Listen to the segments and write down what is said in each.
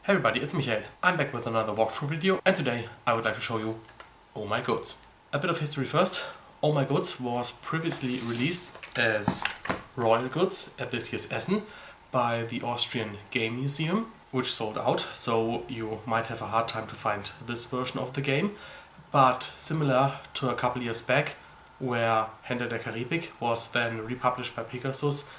Hey everybody, it's Michael. I'm back with another walkthrough video, and today I would like to show you Oh My Goods. A bit of history first. Oh My Goods was previously released as Royal Goods at this year's Essen by the Austrian Game Museum, which sold out, so you might have a hard time to find this version of the game. But similar to a couple years back, where Händler der Karibik was then republished by Pegasus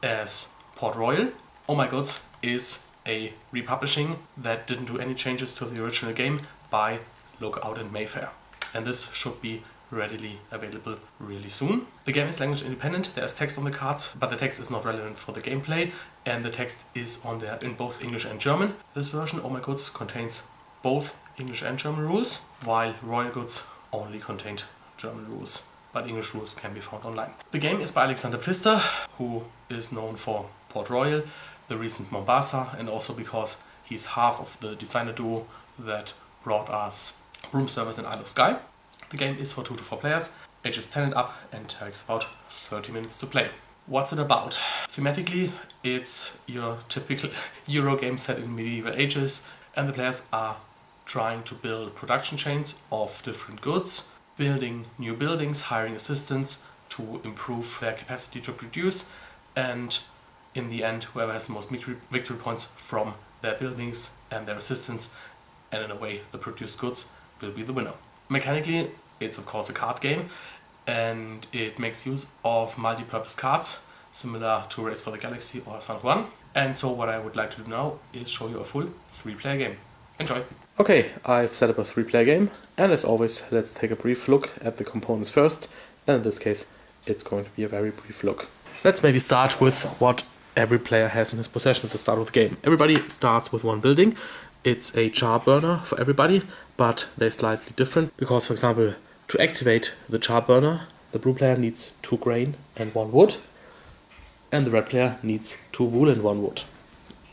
as Port Royal, Oh My Goods is a republishing that didn't do any changes to the original game by Lookout and Mayfair. And this should be readily available really soon. The game is language independent, there's text on the cards, but the text is not relevant for the gameplay, and the text is on there in both English and German. This version, Oh My Goods, contains both English and German rules, while Royal Goods only contained German rules, but English rules can be found online. The game is by Alexander Pfister, who is known for Port Royal, the recent Mombasa, and also because he's half of the designer duo that brought us Room Service and Isle of Skye. The game is for 2 to 4 players, ages 10 and up, and takes about 30 minutes to play. What's it about? Thematically, it's your typical Euro game set in medieval ages, and the players are trying to build production chains of different goods, building new buildings, hiring assistants to improve their capacity to produce, and in the end, whoever has the most victory points from their buildings and their assistants, and in a way the produced goods, will be the winner. Mechanically, it's of course a card game, and it makes use of multi-purpose cards, similar to Race for the Galaxy or San Juan. And so what I would like to do now is show you a full 3-player game. Enjoy! Okay, I've set up a 3-player game, and as always, let's take a brief look at the components first, and in this case, it's going to be a very brief look. Let's maybe start with what every player has in his possession at the start of the game. Everybody starts with one building. It's a char burner for everybody, but they're slightly different because, for example, to activate the char burner, the blue player needs 2 grain and 1 wood, and the red player needs 2 wool and 1 wood.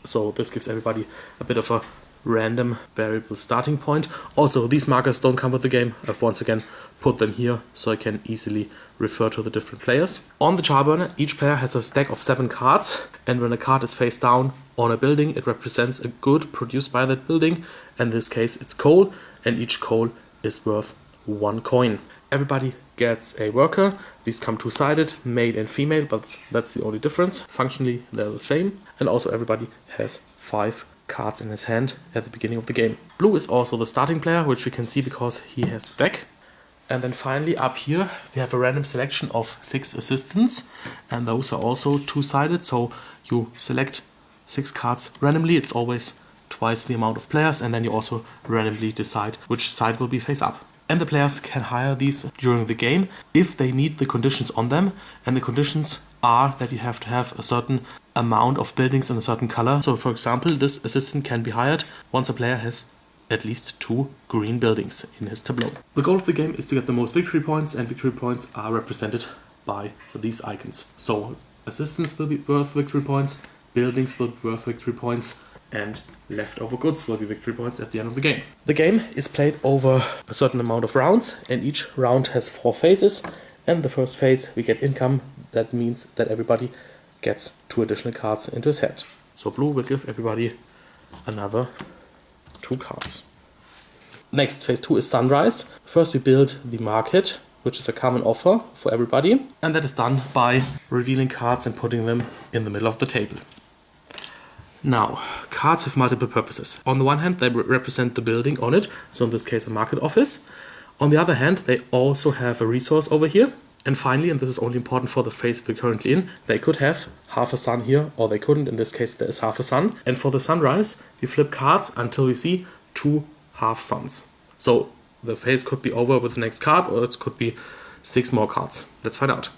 So this gives everybody a bit of a random variable starting point. Also, these markers don't come with the game. I've once again put them here so I can easily refer to the different players. On the char burner, each player has a stack of 7 cards, and when a card is face down on a building, it represents a good produced by that building. In this case, it's coal, and each coal is worth 1 coin. Everybody gets a worker. These come 2-sided, male and female, but that's the only difference. Functionally, they're the same. And also everybody has 5 cards in his hand at the beginning of the game. Blue is also the starting player, which we can see because he has the deck. And then finally up here we have a random selection of 6 assistants, and those are also 2-sided, so you select 6 cards randomly. It's always twice the amount of players, and then you also randomly decide which side will be face up. And the players can hire these during the game if they meet the conditions on them, and the conditions are that you have to have a certain amount of buildings in a certain color. So for example, this assistant can be hired once a player has at least 2 green buildings in his tableau. The goal of the game is to get the most victory points, and victory points are represented by these icons. So assistants will be worth victory points, buildings will be worth victory points, and leftover goods will be victory points at the end of the game. The game is played over a certain amount of rounds, and each round has 4 phases. And the first phase we get income. That means that everybody gets 2 additional cards into his hand. So blue will give everybody another 2 cards. Next, phase 2 is sunrise. First we build the market, which is a common offer for everybody, and that is done by revealing cards and putting them in the middle of the table. Now, cards have multiple purposes. On the one hand, they represent the building on it, so in this case a market office. On the other hand, they also have a resource over here. And finally, and this is only important for the phase we're currently in, they could have half a sun here, or they couldn't. In this case, there is half a sun. And for the sunrise, we flip cards until we see 2 half suns. So the phase could be over with the next card, or it could be 6 more cards. Let's find out.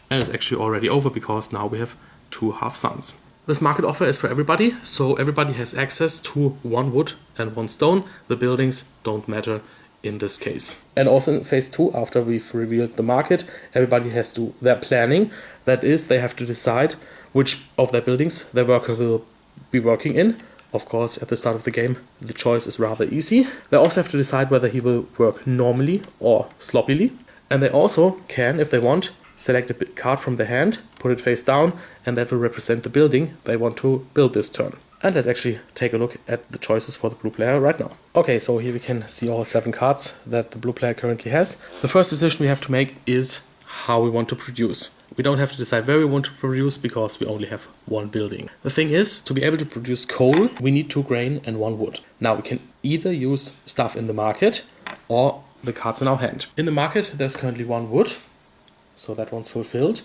And it's actually already over because now we have 2 half suns. This market offer is for everybody, so everybody has access to 1 wood and 1 stone. The buildings don't matter in this case. And also in phase 2, after we've revealed the market, everybody has to do their planning. That is, they have to decide which of their buildings their worker will be working in. Of course, at the start of the game, the choice is rather easy. They also have to decide whether he will work normally or sloppily. And they also can, if they want, select a card from their hand, put it face down, and that will represent the building they want to build this turn. And let's actually take a look at the choices for the blue player right now. Okay, so here we can see all 7 cards that the blue player currently has. The first decision we have to make is how we want to produce. We don't have to decide where we want to produce because we only have 1 building. The thing is, to be able to produce coal, we need 2 grain and 1 wood. Now we can either use stuff in the market or the cards in our hand. In the market there's currently 1 wood, so that one's fulfilled.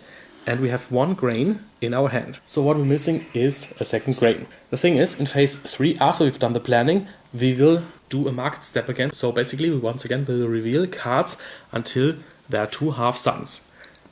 And we have 1 grain in our hand. So what we're missing is a 2nd grain. The thing is, in phase 3, after we've done the planning, we will do a market step again. So basically, we once again will reveal cards until there are 2 half suns.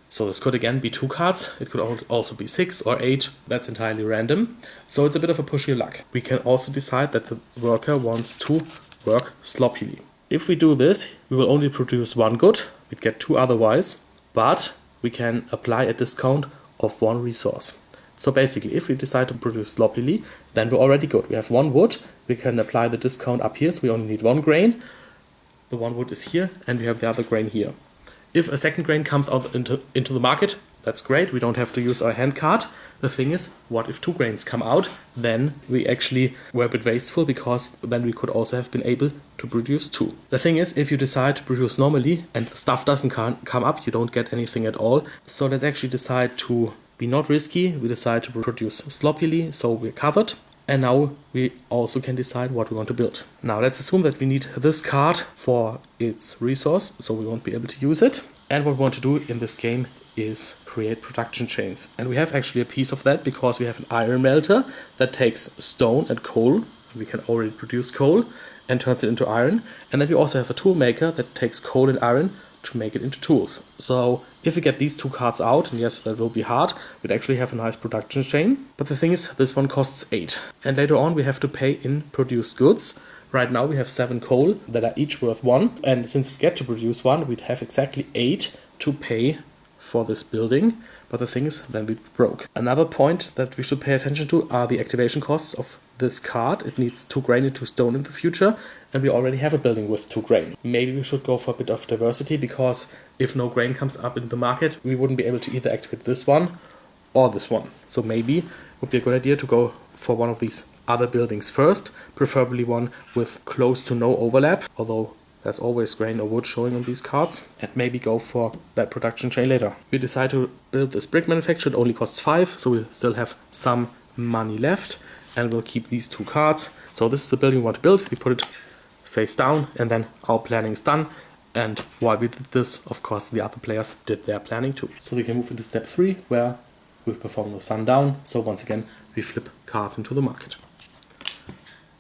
So this could again be 2 cards. It could also be 6 or 8. That's entirely random. So it's a bit of a push your luck. We can also decide that the worker wants to work sloppily. If we do this, we will only produce 1 good. We'd get 2 otherwise, but we can apply a discount of 1 resource. So basically, if we decide to produce sloppily, then we're already good. We have 1 wood, we can apply the discount up here, so we only need 1 grain. The 1 wood is here, and we have the other grain here. If a 2nd grain comes out into the market, that's great, we don't have to use our hand card. The thing is, what if 2 grains come out? Then we actually were a bit wasteful, because then we could also have been able to produce 2. The thing is, if you decide to produce normally and the stuff doesn't come up, you don't get anything at all. So let's actually decide to be not risky. We decide to produce sloppily, so we're covered. And now we also can decide what we want to build. Now let's assume that we need this card for its resource, so we won't be able to use it. And what we want to do in this game is create production chains. And we have actually a piece of that because we have an iron melter that takes stone and coal. We can already produce coal and turns it into iron. And then we also have a tool maker that takes coal and iron to make it into tools. So if we get these 2 cards out, and yes, that will be hard, we'd actually have a nice production chain. But the thing is, this one costs 8. And later on we have to pay in produced goods. Right now we have 7 coal that are each worth 1. And since we get to produce 1, we'd have exactly 8 to pay for this building. But the thing is, then we broke. Another point that we should pay attention to are the activation costs of this card. It needs 2 grain and 2 stone in the future, and we already have a building with 2 grain. Maybe we should go for a bit of diversity, because if no grain comes up in the market, we wouldn't be able to either activate this one or this one. So maybe it would be a good idea to go for one of these other buildings first, preferably one with close to no overlap, although there's always grain or wood showing on these cards, and maybe go for that production chain later. We decide to build this brick manufacturer. It only costs 5, so we still have some money left, and we'll keep these 2 cards. So this is the building we want to build. We put it face down, and then our planning is done. And while we did this, of course, the other players did their planning too. So we can move into step 3, where we've performed the sun down. So once again, we flip cards into the market.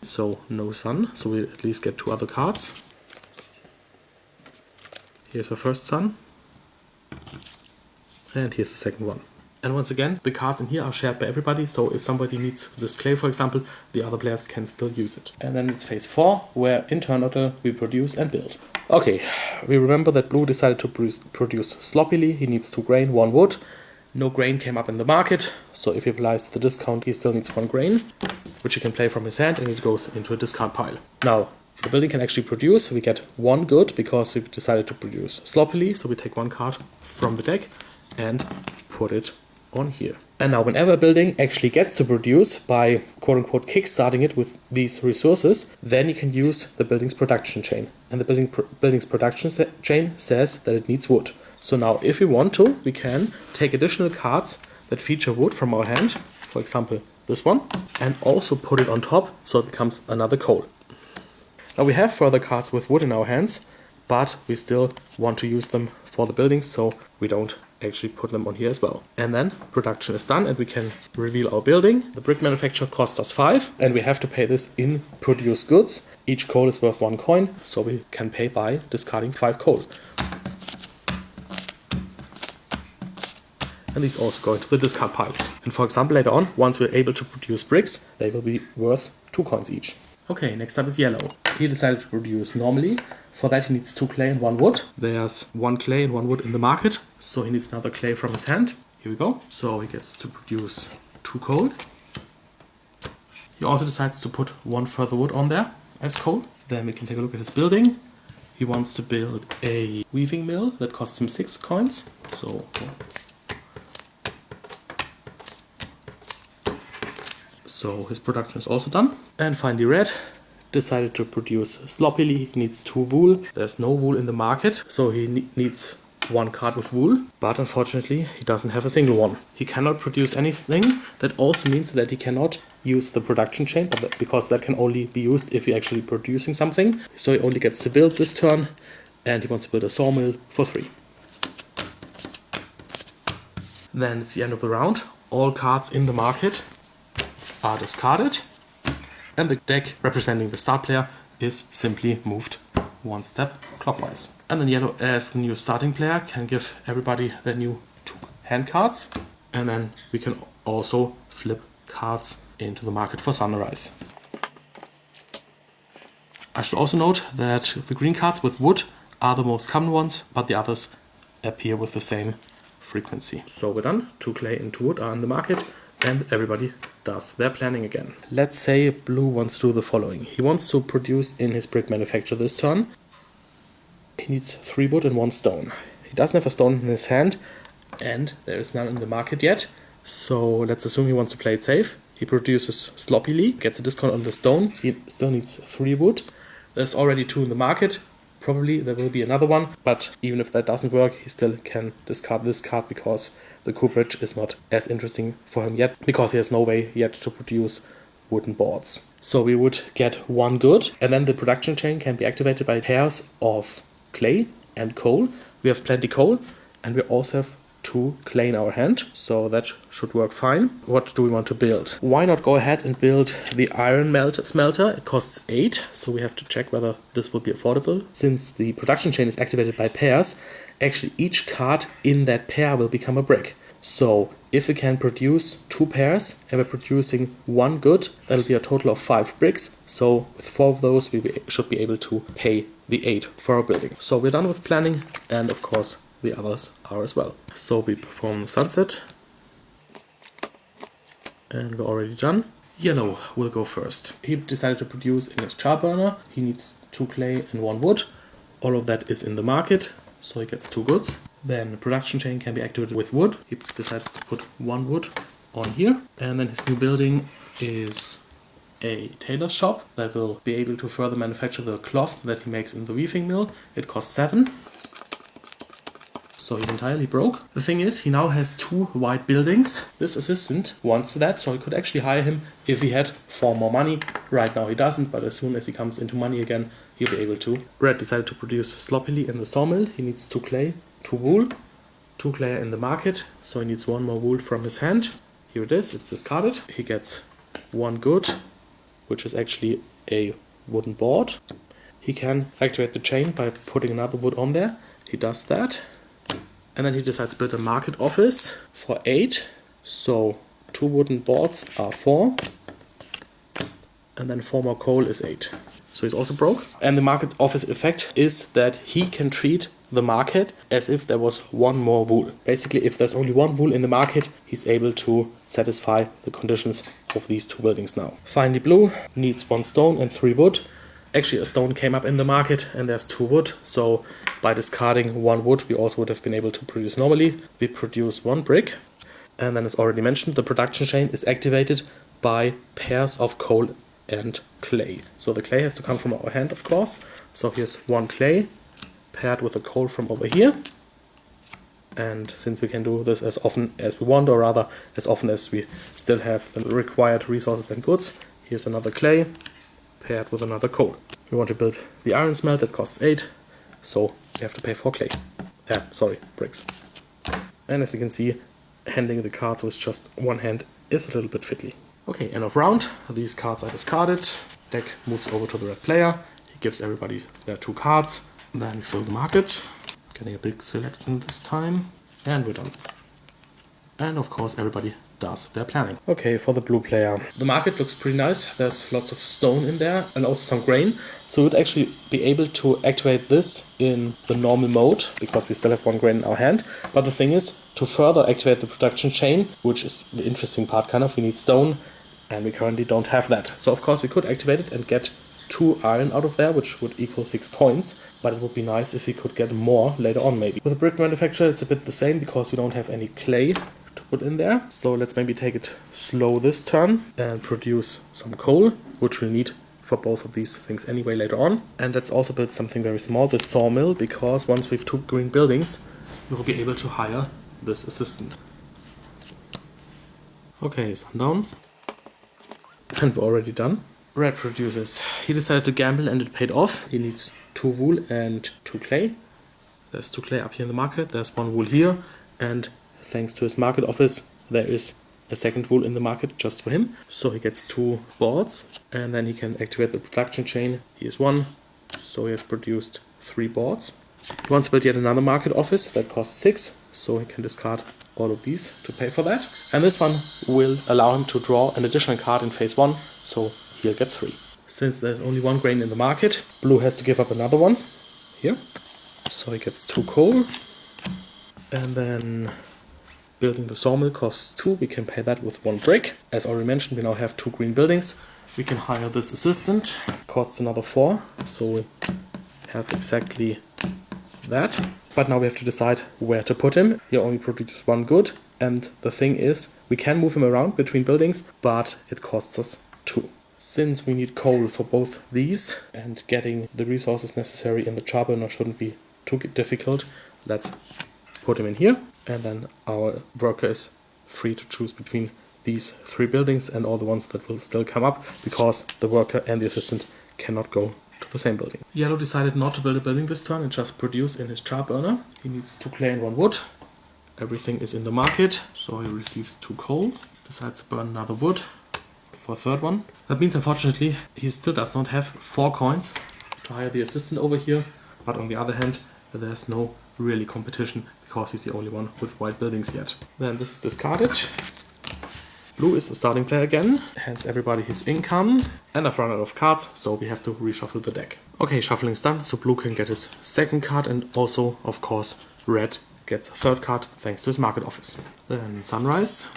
So no sun, so we at least get 2 other cards. Here's our first sun, and here's the second one. And once again, the cards in here are shared by everybody, so if somebody needs this clay, for example, the other players can still use it. And then it's phase 4, where in turn order we produce and build. Okay, we remember that blue decided to produce sloppily. He needs 2 grain, 1 wood. No grain came up in the market, so if he applies the discount, he still needs 1 grain, which he can play from his hand, and it goes into a discard pile. Now, the building can actually produce. We get 1 good because we decided to produce sloppily, so we take 1 card from the deck and put it on here. And now whenever a building actually gets to produce by quote-unquote kickstarting it with these resources, then you can use the building's production chain. And the building's production chain says that it needs wood. So now if we want to, we can take additional cards that feature wood from our hand, for example this one, and also put it on top so it becomes another coal. Now we have further cards with wood in our hands, but we still want to use them for the buildings, so we don't actually put them on here as well. And then production is done and we can reveal our building. The brick manufacturer costs us 5 and we have to pay this in produced goods. Each coal is worth 1 coin, so we can pay by discarding 5 coal. And these also go into the discard pile. And for example, later on, once we're able to produce bricks, they will be worth 2 coins each. Okay, next up is yellow. He decided to produce normally. For that he needs 2 clay and 1 wood. There's 1 clay and 1 wood in the market, so he needs another clay from his hand. Here we go. So he gets to produce 2 coal. He also decides to put 1 further wood on there as coal. Then we can take a look at his building. He wants to build a weaving mill that costs him 6 coins. So So his production is also done. And finally red decided to produce sloppily. He needs 2 wool. There's no wool in the market, so he needs 1 card with wool, but unfortunately he doesn't have a single one. He cannot produce anything. That also means that he cannot use the production chain, because that can only be used if you're actually producing something. So he only gets to build this turn, and he wants to build a sawmill for 3. Then it's the end of the round. All cards in the market are discarded, and the deck representing the start player is simply moved 1 step clockwise. And then yellow, as the new starting player, can give everybody their new 2 hand cards, and then we can also flip cards into the market for sunrise. I should also note that the green cards with wood are the most common ones, but the others appear with the same frequency. So we're done. 2 clay and 2 wood are in the market, and everybody does their planning again. Let's say blue wants to do the following. He wants to produce in his brick manufacture this turn. He needs 3 wood and 1 stone. He doesn't have a stone in his hand, and there is none in the market yet. So let's assume he wants to play it safe. He produces sloppily, gets a discount on the stone. He still needs 3 wood. There's already 2 in the market. Probably there will be another one, but even if that doesn't work, he still can discard this card because the cooperage is not as interesting for him yet, because he has no way yet to produce wooden boards. So we would get 1 good, and then the production chain can be activated by pairs of clay and coal. We have plenty coal, and we also have 2 clay in our hand, so that should work fine. What do we want to build? Why not go ahead and build the iron smelter? It costs 8, so we have to check whether this will be affordable. Since the production chain is activated by pairs, actually each card in that pair will become a brick. So if we can produce 2 pairs and we're producing 1 good, that'll be a total of 5 bricks. So with 4 of those, we should be able to pay the 8 for our building. So we're done with planning, and of course the others are as well. So we perform the sunset, and we're already done. Yellow will go first. He decided to produce in his char burner. He needs 2 clay and 1 wood. All of that is in the market, so he gets 2 goods. Then the production chain can be activated with wood. He decides to put 1 wood on here, and then his new building is a tailor shop that will be able to further manufacture the cloth that he makes in the weaving mill. It costs 7. So he's entirely broke. The thing is, he now has 2 white buildings. This assistant wants that, so he could actually hire him if he had 4 more money. Right now he doesn't, but as soon as he comes into money again, he'll be able to. Red decided to produce sloppily in the sawmill. He needs 2 clay, 2 wool, 2 clay in the market, so he needs 1 more wool from his hand. Here it is, it's discarded. He gets 1 good, which is actually a wooden board. He can activate the chain by putting another wood on there. He does that. And then he decides to build a market office for 8. So 2 wooden boards are 4. And then 4 more coal is 8. So he's also broke. And the market office effect is that he can treat the market as if there was 1 more wool. Basically, if there's only 1 wool in the market, he's able to satisfy the conditions of these 2 buildings now. Finally, blue needs 1 stone and 3 wood. Actually, a stone came up in the market and there's 2 wood, so by discarding 1 wood, we also would have been able to produce normally. We produce 1 brick, and then as already mentioned, the production chain is activated by pairs of coal and clay. So the clay has to come from our hand, of course. So here's 1 clay paired with a coal from over here. And since we can do this as often as we want, or rather as often as we still have the required resources and goods, here's another clay paired with another coal. We want to build the iron smelter, it costs 8, so we have to pay 4 clay. Bricks. And as you can see, handling the cards with just 1 hand is a little bit fiddly. Okay, end of round. These cards are discarded. Deck moves over to the red player. He gives everybody their 2 cards. Then we fill the market. Getting a big selection this time. And we're done. And of course everybody does their planning. Okay, for the blue player. The market looks pretty nice. There's lots of stone in there and also some grain. So we'd actually be able to activate this in the normal mode because we still have 1 grain in our hand. But the thing is, to further activate the production chain, which is the interesting part kind of, we need stone and we currently don't have that. So of course we could activate it and get 2 iron out of there, which would equal 6 coins, but it would be nice if we could get more later on maybe. With the brick manufacturer it's a bit the same because we don't have any clay to put in there. So let's maybe take it slow this turn and produce some coal, which we'll need for both of these things anyway later on. And let's also build something very small, the sawmill, because once we've 2 green buildings, we will be able to hire this assistant. Okay, sundown. And we're already done. Red produces. He decided to gamble and it paid off. He needs 2 wool and 2 clay. There's 2 clay up here in the market. There's 1 wool here. And thanks to his market office, there is a second wool in the market just for him. So he gets 2 boards and then he can activate the production chain. Here's 1. So he has produced 3 boards. He wants to build yet another market office that costs 6. So he can discard all of these to pay for that. And this one will allow him to draw an additional card in phase 1. So he'll get 3. Since there's only 1 grain in the market, blue has to give up another one here. So he gets 2 coal. And then building the sawmill costs 2. We can pay that with 1 brick. As already mentioned, we now have 2 green buildings. We can hire this assistant. Costs another 4. So we have exactly that. But now we have to decide where to put him. He only produces 1 good. And the thing is, we can move him around between buildings, but it costs us 2. Since we need coal for both these, and getting the resources necessary in the char burner shouldn't be too difficult, let's put him in here. And then our worker is free to choose between these 3 buildings and all the ones that will still come up, because the worker and the assistant cannot go to the same building. Yellow decided not to build a building this turn and just produce in his char burner. He needs 2 clay and 1 wood. Everything is in the market, so he receives 2 coal. Decides to burn another wood for a 3rd one. That means, unfortunately, he still does not have 4 coins to hire the assistant over here. But on the other hand, there's no really competition because he's the only one with white buildings yet. Then this is discarded. Blue is the starting player again, hands everybody his income, and I've run out of cards, so we have to reshuffle the deck. Okay, shuffling is done, so blue can get his 2nd card, and also, of course, red gets a 3rd card thanks to his market office. Then sunrise,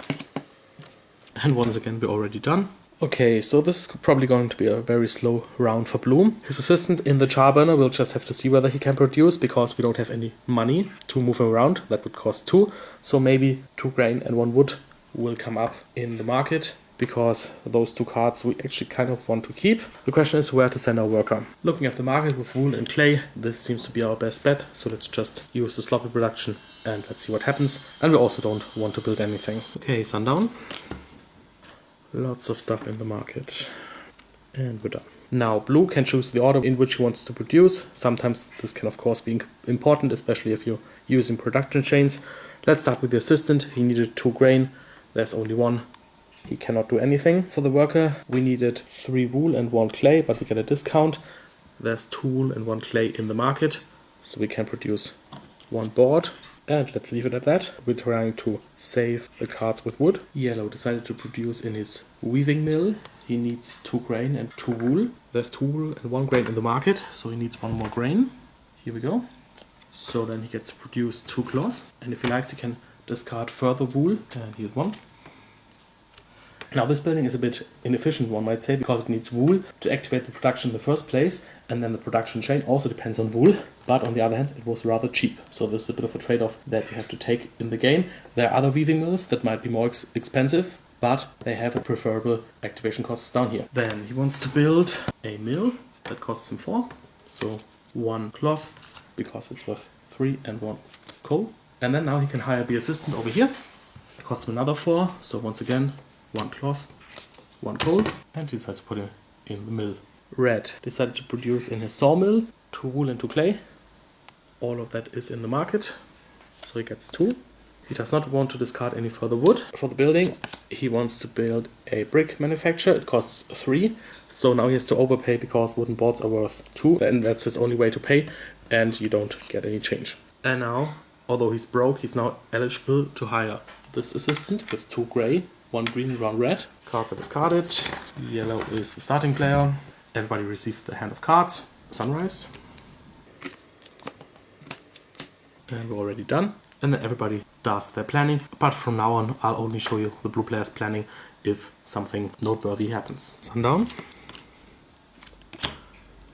and once again we're already done. Okay, so this is probably going to be a very slow round for blue. His assistant in the char burner will just have to see whether he can produce, because we don't have any money to move him around. That would cost 2, so maybe 2 grain and 1 wood will come up in the market, because those 2 cards we actually kind of want to keep. The question is where to send our worker. Looking at the market with wool and clay, this seems to be our best bet, so let's just use the sloppy production and let's see what happens. And we also don't want to build anything. Okay, sundown. Lots of stuff in the market. And we're done. Now blue can choose the order in which he wants to produce. Sometimes this can of course be important, especially if you're using production chains. Let's start with the assistant. He needed 2 grain. There's only 1. He cannot do anything. For the worker, we needed 3 wool and 1 clay, but we get a discount. There's 2 wool and 1 clay in the market, so we can produce 1 board. And let's leave it at that. We're trying to save the cards with wood. Yellow decided to produce in his weaving mill. He needs 2 grain and 2 wool. There's 2 wool and 1 grain in the market, so he needs 1 more grain. Here we go. So then he gets to produce 2 cloth. And if he likes, he can discard further wool. And here's 1. Now this building is a bit inefficient, one might say, because it needs wool to activate the production in the first place, and then the production chain also depends on wool, but on the other hand it was rather cheap, so this is a bit of a trade-off that you have to take in the game. There are other weaving mills that might be more expensive, but they have a preferable activation costs down here. Then he wants to build a mill that costs him 4, so 1 cloth, because it's worth 3 and 1 coal. And then now he can hire the assistant over here. It costs him another 4, so once again 1 cloth, 1 coal, and he decides to put him in the mill. Red decided to produce in his sawmill 2 wool and 2 clay. All of that is in the market, so he gets 2. He does not want to discard any further wood. For the building, he wants to build a brick manufacturer. It costs 3, so now he has to overpay because wooden boards are worth 2, and that's his only way to pay, and you don't get any change. And now, although he's broke, he's now eligible to hire this assistant with 2 grey, 1 green, 1 red. Cards are discarded. Yellow is the starting player. Everybody receives the hand of cards. Sunrise. And we're already done. And then everybody does their planning. But from now on, I'll only show you the blue player's planning if something noteworthy happens. Sundown.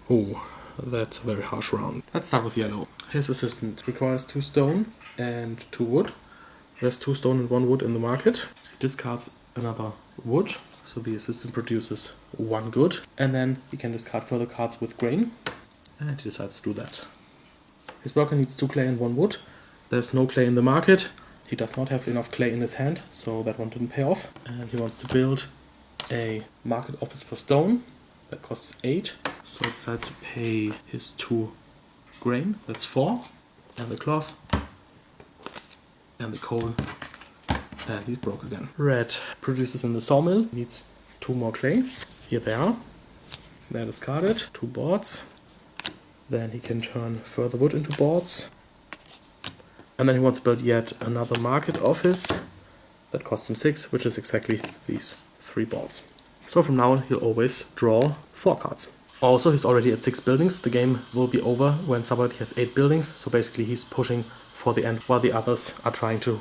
Oh, that's a very harsh round. Let's start with yellow. His assistant requires 2 stone and 2 wood. There's 2 stone and 1 wood in the market. He discards another wood, so the assistant produces 1 good. And then he can discard further cards with grain, and he decides to do that. His worker needs 2 clay and 1 wood. There's no clay in the market. He does not have enough clay in his hand, so that one didn't pay off. And he wants to build a market office for stone. That costs 8. So he decides to pay his 2 grain. That's 4. And the cloth. And the coal. And he's broke again. Red produces in the sawmill. Needs 2 more clay. Here they are. They're discarded. 2 boards. Then he can turn further wood into boards. And then he wants to build yet another market office. That costs him 6, which is exactly these 3 boards. So from now on, he'll always draw 4 cards. Also, he's already at 6 buildings. The game will be over when somebody has 8 buildings. So basically, he's pushing for the end while the others are trying to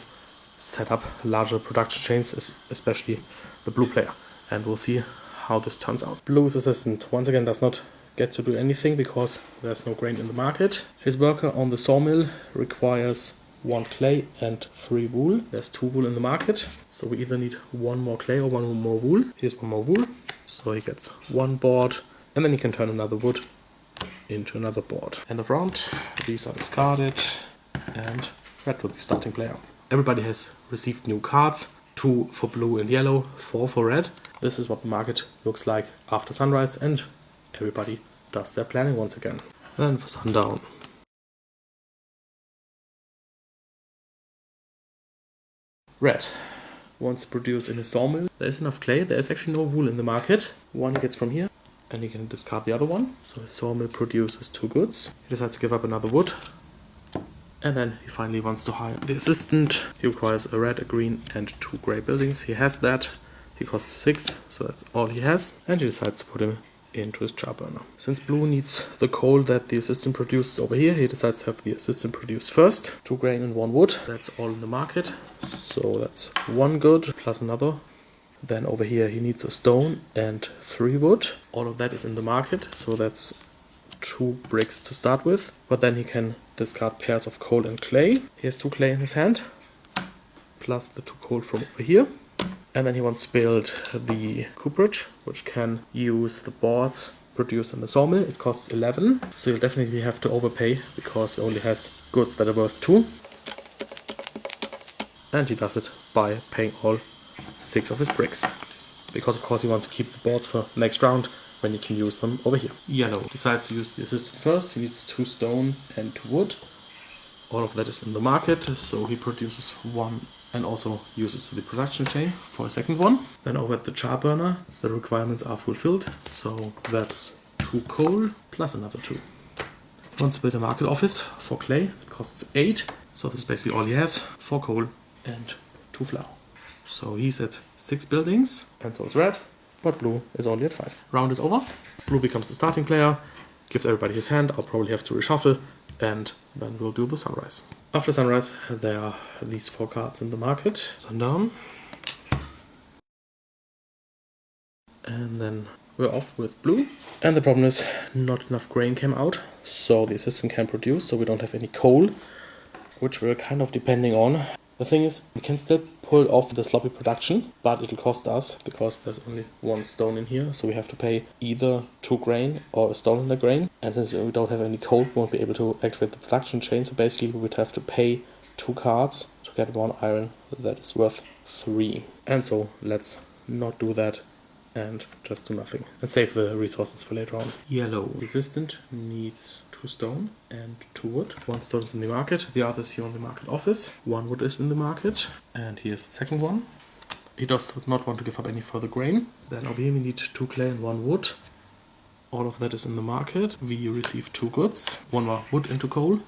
set up larger production chains, especially the blue player. And we'll see how this turns out. Blue's assistant, once again, does not get to do anything because there's no grain in the market. His worker on the sawmill requires 1 clay and 3 wool. There's 2 wool in the market, so we either need 1 more clay or 1 more wool. Here's 1 more wool, so he gets 1 board, and then he can turn another wood into another board. End of round. These are discarded, and red will be starting player. Everybody has received new cards. 2 for blue and yellow, 4 for red. This is what the market looks like after sunrise, and everybody does their planning once again. Then for sundown. Red wants to produce in his sawmill. There is enough clay. There is actually no wool in the market. 1 he gets from here, and he can discard the other one. So his sawmill produces 2 goods. He decides to give up another wood. And then he finally wants to hire the assistant. He requires a red, a green, and 2 grey buildings. He has that. He costs 6, so that's all he has. And he decides to put him into his char burner. Since blue needs the coal that the assistant produces over here, he decides to have the assistant produce first. 2 grain and 1 wood. That's all in the market. So that's 1 good plus another. Then over here he needs a stone and 3 wood. All of that is in the market, so that's 2 bricks to start with. But then he can discard pairs of coal and clay. He has 2 clay in his hand, plus the 2 coal from over here. And then he wants to build the cooperage, which can use the boards produced in the sawmill. It costs 11, so you'll definitely have to overpay because he only has goods that are worth 2. And he does it by paying all 6 of his bricks. Because of course he wants to keep the boards for next round when he can use them over here. Yellow decides to use the assistant first. He needs 2 stone and 2 wood. All of that is in the market, so he produces 1 and also uses the production chain for a second one. Then over at the char burner, the requirements are fulfilled, so that's 2 coal plus another 2. He wants to build a market office for clay. It costs 8, so this is basically all he has. 4 coal and 2 flour. So he's at 6 buildings, and so is red, but blue is only at 5. Round is over. Blue becomes the starting player, gives everybody his hand. I'll probably have to reshuffle, and then we'll do the sunrise. After sunrise, there are these 4 cards in the market. Sundown. And then we're off with blue. And the problem is not enough grain came out, so the assistant can't produce, so we don't have any coal, which we're kind of depending on. The thing is, we can still pull off the sloppy production, but it'll cost us because there's only 1 stone in here, so we have to pay either 2 grain or a stone and a grain. And since we don't have any coal, we won't be able to activate the production chain, so basically we would have to pay 2 cards to get 1 iron that is worth 3. And so let's not do that and just do nothing and save the resources for later on. Yellow resistant needs 2 stone and 2 wood. 1 stone is in the market, the other is here on the market office. 1 wood is in the market, and here's the second one. He does not want to give up any further grain. Then over here we need 2 clay and 1 wood. All of that is in the market. We receive 2 goods, 1 more wood into coal.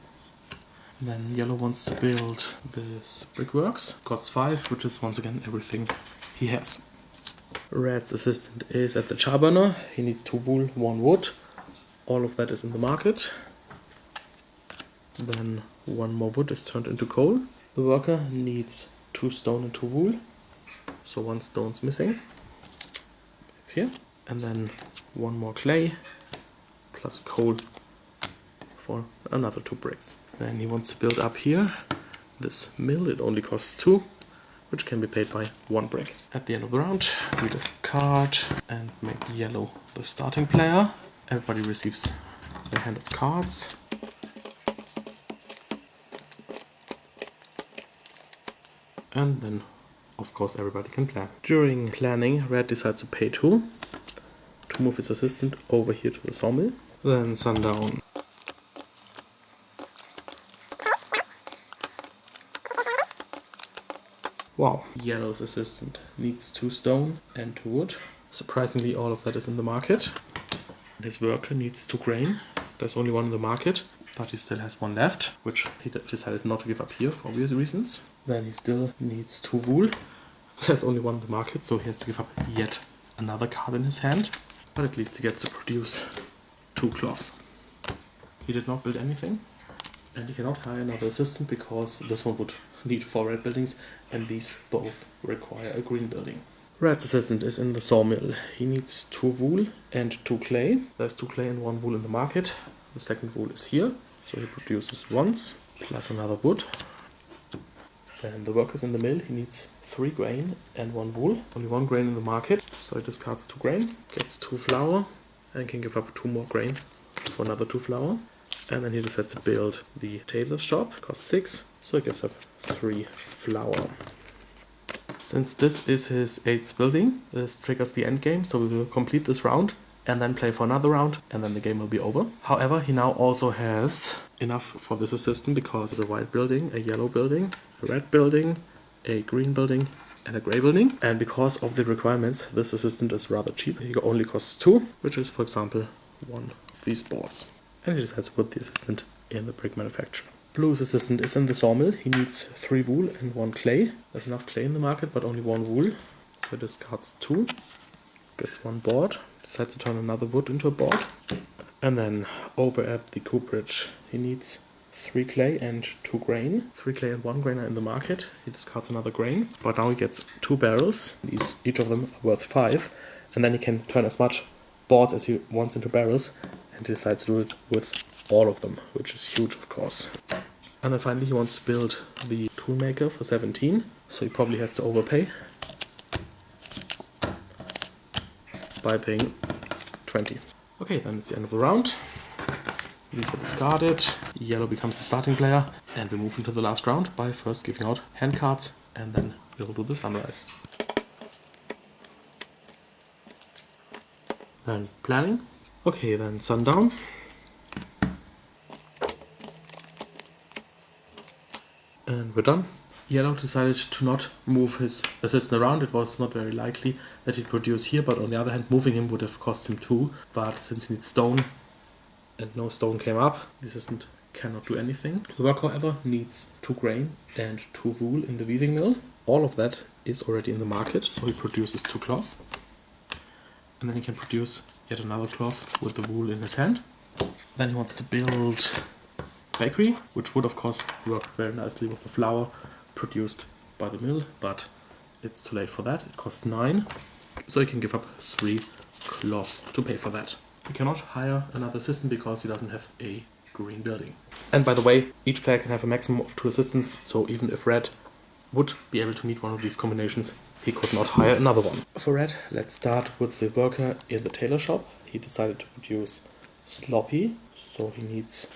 And then yellow wants to build this brickworks. Costs 5, which is once again everything he has. Red's assistant is at the char burner. He needs 2 wool, 1 wood. All of that is in the market. Then 1 more wood is turned into coal. The worker needs 2 stone and 2 wool. So 1 stone's missing. It's here. And then 1 more clay plus coal for another 2 bricks. Then he wants to build up here this mill. It only costs 2, which can be paid by 1 brick. At the end of the round, we discard and make yellow the starting player. Everybody receives a hand of cards. And then, of course, everybody can plan. During planning, red decides to pay 2 to move his assistant over here to the sawmill. Then sundown. Wow, yellow's assistant needs 2 stone and 2 wood. Surprisingly, all of that is in the market. His worker needs 2 grain. There's only 1 in the market, but he still has 1 left, which he decided not to give up here for obvious reasons. Then he still needs 2 wool. There's only 1 in the market, so he has to give up yet another card in his hand. But at least he gets to produce 2 cloth. He did not build anything, and he cannot hire another assistant because this one would need 4 red buildings, and these both require a green building. Red's assistant is in the sawmill. He needs 2 wool and 2 clay. There's 2 clay and 1 wool in the market. The second wool is here, so he produces once, plus another wood. Then the worker's in the mill. He needs 3 grain and 1 wool. Only 1 grain in the market, so he discards 2 grain, gets 2 flour, and can give up 2 more grain for another 2 flour. And then he decides to build the tailor shop. Costs 6, so he gives up 3 flour. Since this is his 8th building, this triggers the end game, so we will complete this round and then play for another round, and then the game will be over. However, he now also has enough for this assistant because there's a white building, a yellow building, a red building, a green building, and a grey building. And because of the requirements, this assistant is rather cheap. He only costs 2, which is, for example, 1 of these boards. And he decides to put the assistant in the brick manufacturer. Blue's assistant is in the sawmill. He needs 3 wool and 1 clay. There's enough clay in the market, but only 1 wool. So he discards 2, gets 1 board, decides to turn another wood into a board. And then over at the cooperage, he needs 3 clay and 2 grain. 3 clay and 1 grain are in the market. He discards another grain, but now he gets 2 barrels. Each of them are worth 5. And then he can turn as much boards as he wants into barrels, and he decides to do it with all of them, which is huge, of course. And then finally he wants to build the toolmaker for 17, so he probably has to overpay by paying 20. Okay, then it's the end of the round. These are discarded. Yellow becomes the starting player, and we move into the last round by first giving out hand cards, and then we'll do the sunrise. Then planning. Okay, then sundown. And we're done. Yellow decided to not move his assistant around. It was not very likely that he'd produce here, but on the other hand, moving him would have cost him 2. But since he needs stone, and no stone came up, the assistant cannot do anything. The worker, however, needs 2 grain and 2 wool in the weaving mill. All of that is already in the market, so he produces 2 cloth. And then he can produce yet another cloth with the wool in his hand. Then he wants to build bakery, which would of course work very nicely with the flour produced by the mill, but it's too late for that. It costs 9, so he can give up 3 cloth to pay for that. He cannot hire another assistant because he doesn't have a green building. And by the way, each player can have a maximum of 2 assistants, so even if red would be able to meet one of these combinations, he could not hire another one. For red, let's start with the worker in the tailor shop. He decided to produce sloppy, so he needs,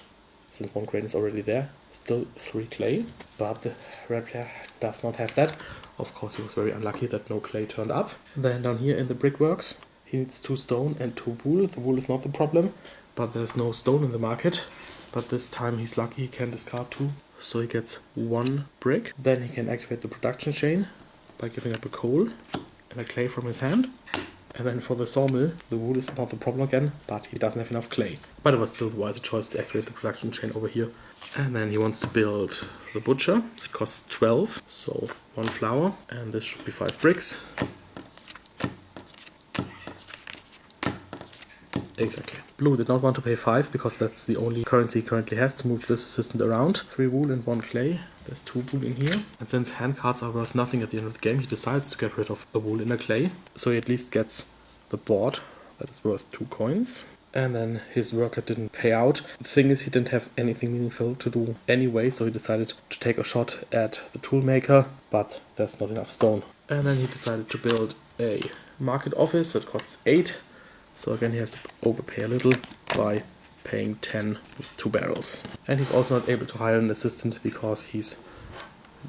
since 1 grain is already there, still 3 clay, but the red player does not have that. Of course, he was very unlucky that no clay turned up. Then down here in the brickworks, he needs 2 stone and 2 wool. The wool is not the problem, but there's no stone in the market. But this time he's lucky, he can discard 2, so he gets 1 brick. Then he can activate the production chain by giving up a coal and a clay from his hand. And then for the sawmill, the wool is not the problem again, but he doesn't have enough clay. But it was still the wiser choice to activate the production chain over here. And then he wants to build the butcher. It costs 12, so 1 flour, and this should be 5 bricks. Exactly. Blue did not want to pay 5 because that's the only currency he currently has to move this assistant around. 3 wool and 1 clay. There's 2 wool in here. And since hand cards are worth nothing at the end of the game, he decides to get rid of a wool and a clay. So he at least gets the board that is worth 2 coins. and then his worker didn't pay out. The thing is, he didn't have anything meaningful to do anyway, so he decided to take a shot at the toolmaker, but there's not enough stone. And then he decided to build a market office that costs 8, so again he has to overpay a little by paying 10 with 2 barrels. And he's also not able to hire an assistant because he's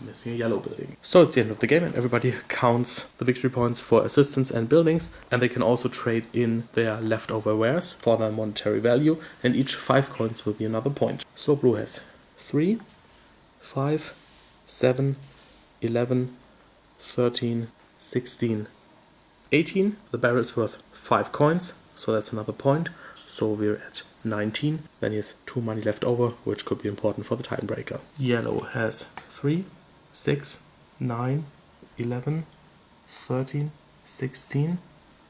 missing a yellow building. So it's the end of the game, and everybody counts the victory points for assistants and buildings, and they can also trade in their leftover wares for their monetary value, and each 5 coins will be another point. So blue has 3, 5, 7, 11, 13, 16, 18. The barrel is worth 5 coins, so that's another point. So we're at 19. Then he has 2 money left over, which could be important for the timebreaker. Yellow has 3, 6, 9, 11, 13, 16,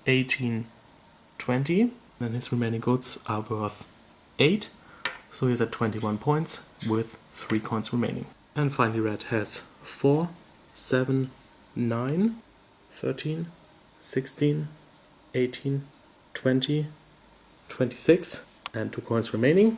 18, 20. Then his remaining goods are worth 8. So he's at 21 points with 3 coins remaining. And finally red has 4, 7, 9, 13, 16, 18, 20, 26, and 2 coins remaining,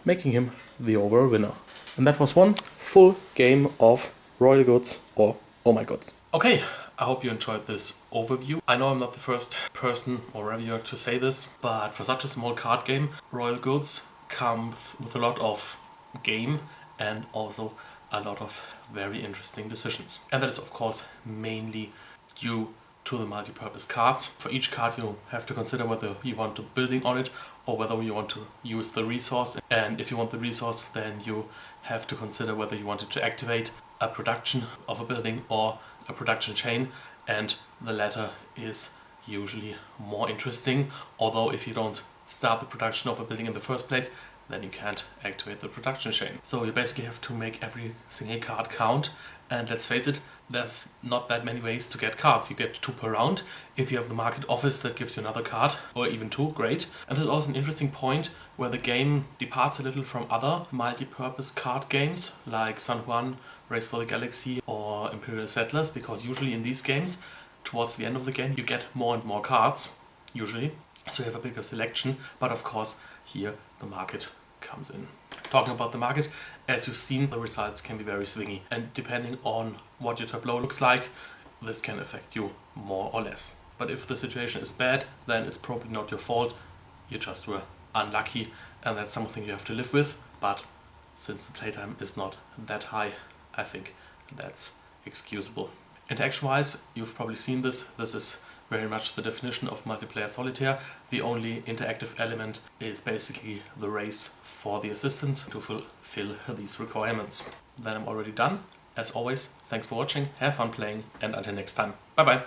making him the overall winner. And that was one full game of Royal Goods or Oh My Goods. Okay, I hope you enjoyed this overview. I know I'm not the first person or reviewer to say this, but for such a small card game, Royal Goods comes with a lot of game and also a lot of very interesting decisions. And that is of course mainly due to the multi-purpose cards. For each card you have to consider whether you want to building on it or whether you want to use the resource. And if you want the resource, then you have to consider whether you wanted to activate a production of a building or a production chain, and the latter is usually more interesting, although if you don't start the production of a building in the first place, then you can't activate the production chain. So you basically have to make every single card count, and let's face it, there's not that many ways to get cards. You get 2 per round. If you have the market office, that gives you another card, or even 2, great. And there's also an interesting point where the game departs a little from other multi-purpose card games, like San Juan, Race for the Galaxy, or Imperial Settlers, because usually in these games, towards the end of the game, you get more and more cards, usually. So you have a bigger selection, but of course, here the market comes in. Talking about the market, as you've seen, the results can be very swingy, and depending on what your tableau looks like, this can affect you more or less. But if the situation is bad, then it's probably not your fault, you just were unlucky, and that's something you have to live with. But since the playtime is not that high, I think that's excusable. Interaction-wise, you've probably seen this. This is very much the definition of multiplayer solitaire. The only interactive element is basically the race for the assistants to fulfill these requirements. Then I'm already done. As always, thanks for watching, have fun playing, and until next time, bye bye!